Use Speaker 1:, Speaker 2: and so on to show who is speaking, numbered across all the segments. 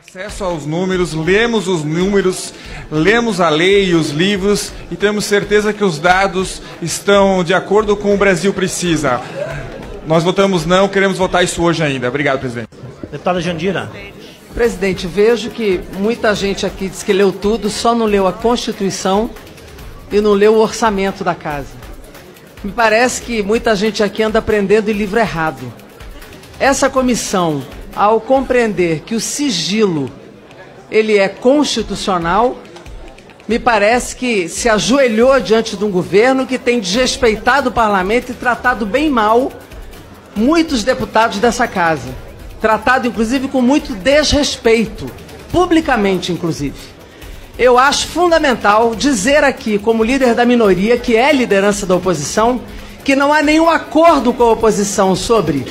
Speaker 1: Acesso aos números, lemos os números, lemos a lei e os livros e temos certeza que os dados estão de acordo com o Brasil precisa. Nós votamos não, queremos votar isso hoje ainda. Obrigado, presidente.
Speaker 2: Deputada Jandira.
Speaker 3: Presidente, vejo que muita gente aqui diz que leu tudo, só não leu a Constituição e não leu o orçamento da casa. Me parece que muita gente aqui anda aprendendo em livro errado. Essa comissão, ao compreender que o sigilo ele é constitucional, me parece que se ajoelhou diante de um governo que tem desrespeitado o parlamento e tratado bem mal muitos deputados dessa casa. Tratado, inclusive, com muito desrespeito, publicamente, inclusive. Eu acho fundamental dizer aqui, como líder da minoria, que é liderança da oposição, que não há nenhum acordo com a oposição sobre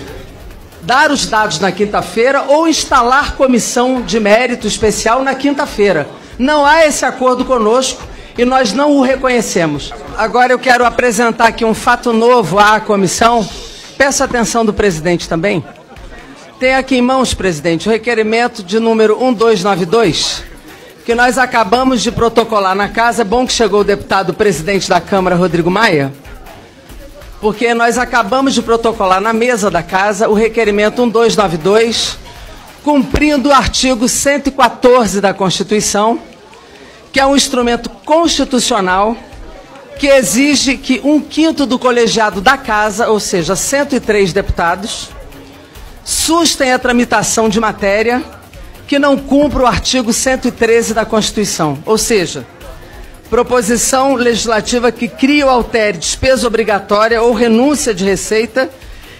Speaker 3: dar os dados na quinta-feira ou instalar comissão de mérito especial na quinta-feira. Não há esse acordo conosco e nós não o reconhecemos. Agora eu quero apresentar aqui um fato novo à comissão. Peço a atenção do presidente também. Tem aqui em mãos, presidente, o requerimento de número 1292, que nós acabamos de protocolar na casa. É bom que chegou o deputado presidente da Câmara, Rodrigo Maia, porque nós acabamos de protocolar na mesa da casa o requerimento 1292, cumprindo o artigo 114 da Constituição, que é um instrumento constitucional que exige que 1/5 do colegiado da casa, ou seja, 103 deputados, sustem a tramitação de matéria que não cumpra o artigo 113 da Constituição, ou seja, proposição legislativa que cria ou altere despesa obrigatória ou renúncia de receita,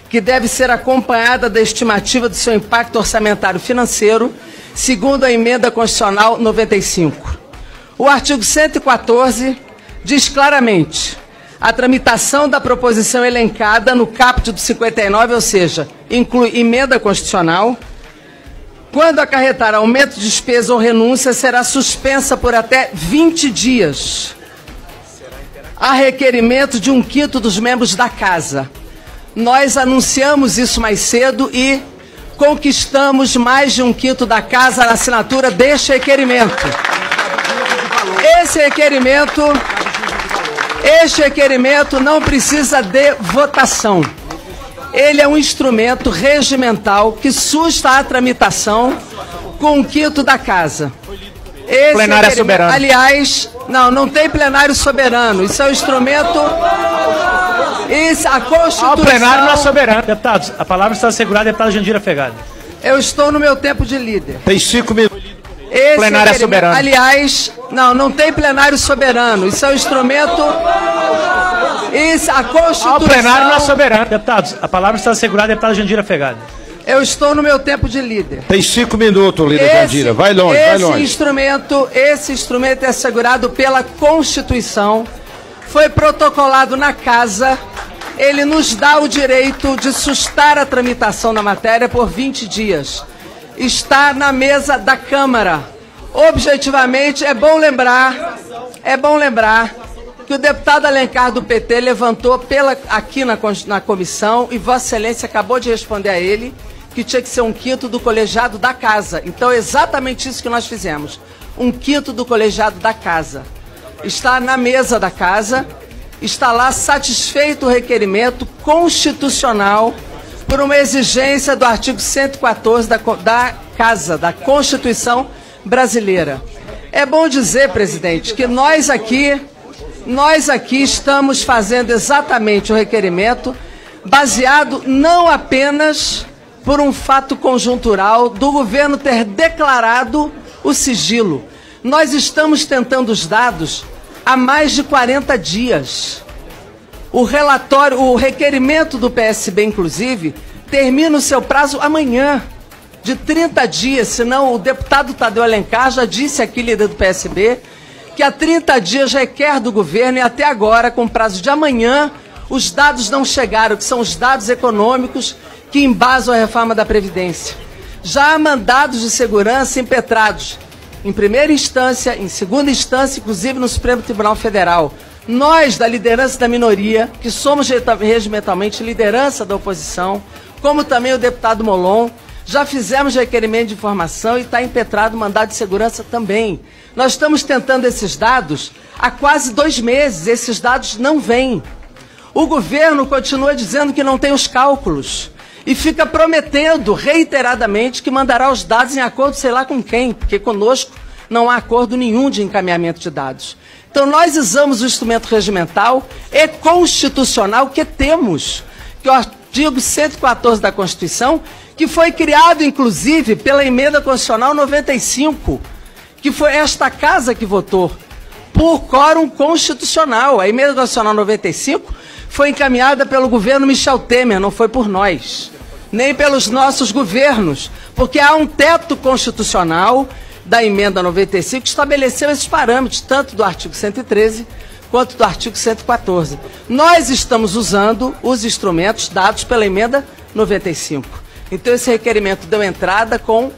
Speaker 3: que deve ser acompanhada da estimativa do seu impacto orçamentário financeiro, segundo a emenda constitucional 95. O artigo 114 diz claramente: a tramitação da proposição elencada no caput do 59, ou seja, inclui emenda constitucional, quando acarretar aumento de despesa ou renúncia, será suspensa por até 20 dias, a requerimento de 1/5 dos membros da casa. Nós anunciamos isso mais cedo e conquistamos mais de 1/5 da casa na assinatura deste requerimento. Este requerimento não precisa de votação. Ele é um instrumento regimental que susta a tramitação com 1/5 da casa. Esse plenário é soberano. Aliás, não tem plenário soberano. Isso é um instrumento... a Constituição...
Speaker 2: O plenário não é soberano. Deputados, a palavra está assegurada, deputada Jandira Fegali.
Speaker 3: Eu estou no meu tempo de líder.
Speaker 2: Tem 5 minutos. O plenário é soberano.
Speaker 3: Aliás, não tem plenário soberano. Isso é um instrumento... a Constituição...
Speaker 2: O plenário não é soberano. Deputados, a palavra está assegurada, deputada Jandira Fegali.
Speaker 3: Eu estou no meu tempo de líder.
Speaker 4: Tem 5 minutos, líder Jandira. Vai longe, vai longe.
Speaker 3: Esse instrumento é assegurado pela Constituição. Foi protocolado na casa. Ele nos dá o direito de sustar a tramitação da matéria por 20 dias. Está na mesa da Câmara. Objetivamente, é bom lembrar que o deputado Alencar do PT levantou aqui na comissão, e Vossa Excelência acabou de responder a ele, que tinha que ser 1/5 do colegiado da casa. Então é exatamente isso que nós fizemos. 1/5 do colegiado da casa. Está na mesa da casa, está lá satisfeito o requerimento constitucional por uma exigência do artigo 114 da Casa, da Constituição brasileira. É bom dizer, presidente, que nós aqui estamos fazendo exatamente o requerimento baseado não apenas por um fato conjuntural do governo ter declarado o sigilo. Nós estamos tentando os dados há mais de 40 dias. O requerimento do PSB, inclusive, termina o seu prazo amanhã, de 30 dias, senão o deputado Tadeu Alencar já disse aqui, líder do PSB, que há 30 dias requer do governo, e até agora, com prazo de amanhã, os dados não chegaram, que são os dados econômicos que embasam a reforma da Previdência. Já há mandados de segurança impetrados, em primeira instância, em segunda instância, inclusive no Supremo Tribunal Federal. Nós, da liderança da minoria, que somos regimentalmente liderança da oposição, como também o deputado Molon, Já fizemos requerimento de informação e está impetrado mandado de segurança também. Nós estamos tentando esses dados há quase 2 meses, esses dados não vêm. O governo continua dizendo que não tem os cálculos e fica prometendo reiteradamente que mandará os dados em acordo sei lá com quem, porque conosco não há acordo nenhum de encaminhamento de dados. Então nós usamos o instrumento regimental e constitucional que temos, que é o artigo 114 da Constituição, que foi criado inclusive pela emenda constitucional 95, que foi esta casa que votou, por quórum constitucional. A emenda constitucional 95 foi encaminhada pelo governo Michel Temer, não foi por nós, nem pelos nossos governos, porque há um teto constitucional da emenda 95 que estabeleceu esses parâmetros, tanto do artigo 113 quanto do artigo 114. Nós estamos usando os instrumentos dados pela emenda 95. Então esse requerimento deu entrada com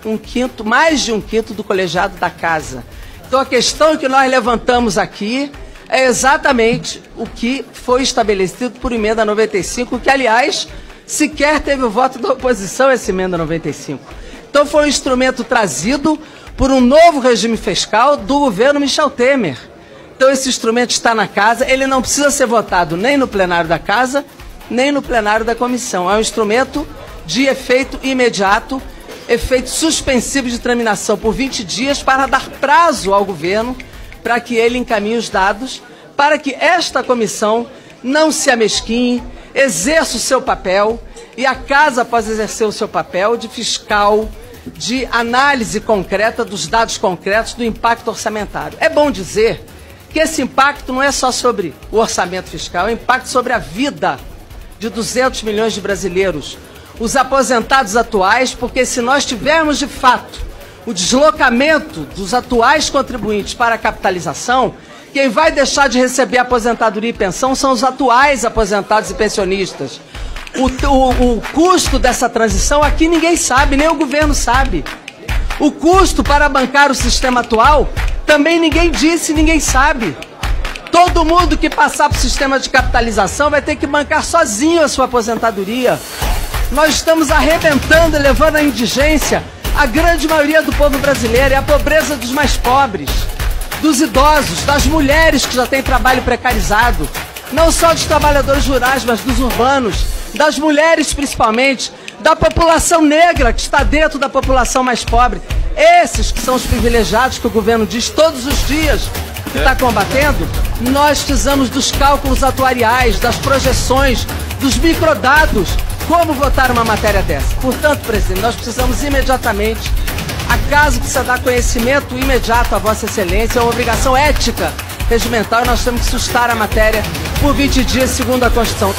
Speaker 3: mais de um quinto do colegiado da casa. Então a questão que nós levantamos aqui é exatamente o que foi estabelecido por emenda 95, que aliás sequer teve o voto da oposição essa emenda 95. Então foi um instrumento trazido por um novo regime fiscal do governo Michel Temer. Então esse instrumento está na casa, ele não precisa ser votado nem no plenário da casa, nem no plenário da comissão. É um instrumento de efeito imediato, efeito suspensivo de tramitação por 20 dias para dar prazo ao governo para que ele encaminhe os dados, para que esta comissão não se amesquinhe, exerça o seu papel e a casa, após exercer o seu papel de fiscal, de análise concreta dos dados concretos do impacto orçamentário. É bom dizer que esse impacto não é só sobre o orçamento fiscal, é um impacto sobre a vida de 200 milhões de brasileiros, os aposentados atuais, porque se nós tivermos de fato o deslocamento dos atuais contribuintes para a capitalização, quem vai deixar de receber aposentadoria e pensão são os atuais aposentados e pensionistas. O custo dessa transição aqui ninguém sabe, nem o governo sabe. O custo para bancar o sistema atual também ninguém disse, ninguém sabe. Todo mundo que passar para o sistema de capitalização vai ter que bancar sozinho a sua aposentadoria. Nós estamos arrebentando e levando à indigência a grande maioria do povo brasileiro, é a pobreza dos mais pobres, dos idosos, das mulheres que já têm trabalho precarizado, não só dos trabalhadores rurais, mas dos urbanos, das mulheres principalmente, da população negra que está dentro da população mais pobre. Esses que são os privilegiados que o governo diz todos os dias que está combatendo. Nós precisamos dos cálculos atuariais, das projeções, dos microdados, como votar uma matéria dessa. Portanto, presidente, nós precisamos imediatamente, acaso precisa dar conhecimento imediato à Vossa Excelência, é uma obrigação ética regimental e nós temos que sustar a matéria por 20 dias, segundo a Constituição.